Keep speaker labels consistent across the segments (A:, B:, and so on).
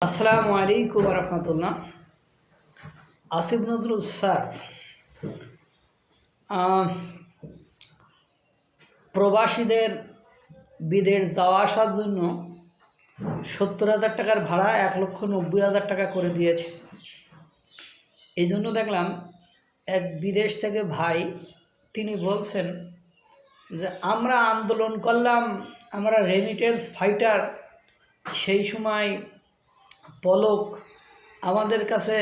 A: আসসালামু আলাইকুম রহমতুল্লাহ। আসিফ নজরুল স্যার প্রবাসীদের বিদেশ যাওয়া আসার জন্য ৭০,০০০ টাকার ভাড়া ১,৯০,০০০ টাকা করে দিয়েছে। এই জন্য দেখলাম এক বিদেশ থেকে ভাই তিনি বলছেন যে আমরা আন্দোলন করলাম, আমরা রেমিটেন্স ফাইটার। সেই সময় পলক আমাদের কাছে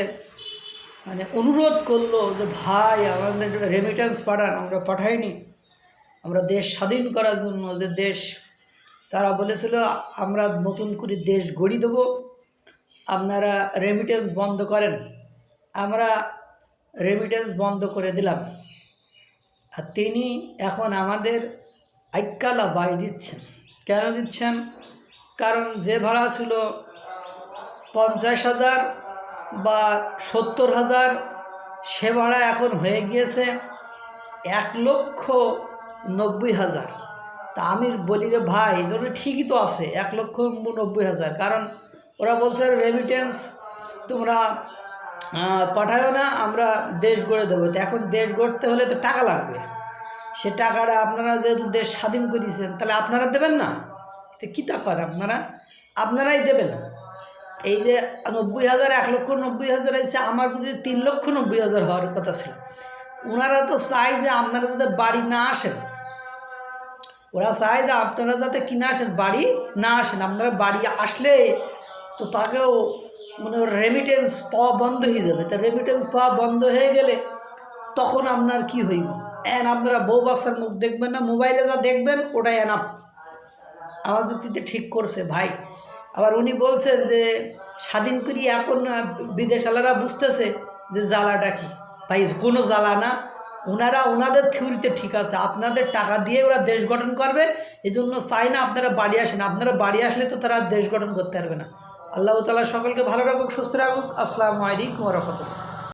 A: অনুরোধ করলো যে ভাই আমাদের রেমিটেন্স পাঠান। আমরা পাঠাইনি, আমরা দেশ স্বাধীন করার জন্য যে দেশ তারা বলেছিল আমরা নতুন করে দেশ গড়ি দেব, আপনারা রেমিটেন্স বন্ধ করেন। আমরা রেমিটেন্স বন্ধ করে দিলাম, আর তিনি এখন আমাদের আইকালা বাই দিচ্ছেন। কেন দিচ্ছেন? কারণ যে ভাড়া ছিল ৫০,০০০ বা ৭০,০০০, সে ভাড়া এখন হয়ে গিয়েছে ১,৯০,০০০। তা আমি বলি রে ভাই, ধরো ঠিকই তো আছে ১,৯০,০০০, কারণ ওরা বলছে রেমিটেন্স তোমরা পাঠায়ও না, আমরা দেশ গড়ে দেবো। তো এখন দেশ গড়তে হলে তো টাকা লাগবে, সে টাকাটা আপনারা যেহেতু দেশ স্বাধীন করেছেন তাহলে আপনারা দেবেন না? তো কী তা করেন আপনারাই দেবেন। এই যে ৯০,০০০, ১,৯০,০০০ হয়েছে, আমার বুঝি ৩,৯০,০০০ হওয়ার কথা ছিল। ওনারা তো চাই যে আপনারা যাতে বাড়ি না আসেন, ওরা চায় যে আপনারা যাতে কিনে আসেন, বাড়ি না আসেন। আপনারা বাড়ি আসলে তো তাকেও রেমিটেন্স পাওয়া বন্ধ হয়ে যাবে। তা রেমিটেন্স পাওয়া বন্ধ হয়ে গেলে তখন আপনার কি হইব? আপনারা বউ বাচ্চার মুখ দেখবেন না, মোবাইলে যা দেখবেন ওটাই এনাফ। আমার যুক্তিতে ঠিক করছে ভাই। আবার উনি বলছেন যে স্বাধীন করি, এখন বিদেশালারা বুঝতেছে যে জ্বালাটা কি। ভাই কোনো জ্বালা না, ওনারা ওনাদের থিওরিতে ঠিক আছে, আপনাদের টাকা দিয়ে ওরা দেশ গঠন করবে। এই জন্য চাই না আপনারা বাড়ি আসেন। আপনারা বাড়ি আসলে তো তারা দেশ গঠন করতে পারবে না। আল্লাহ তাআলা সকলকে ভালো রাখুক, সুস্থ রাখুক। আসসালামু আলাইকুম ওয়া রাহমাতুল্লাহ।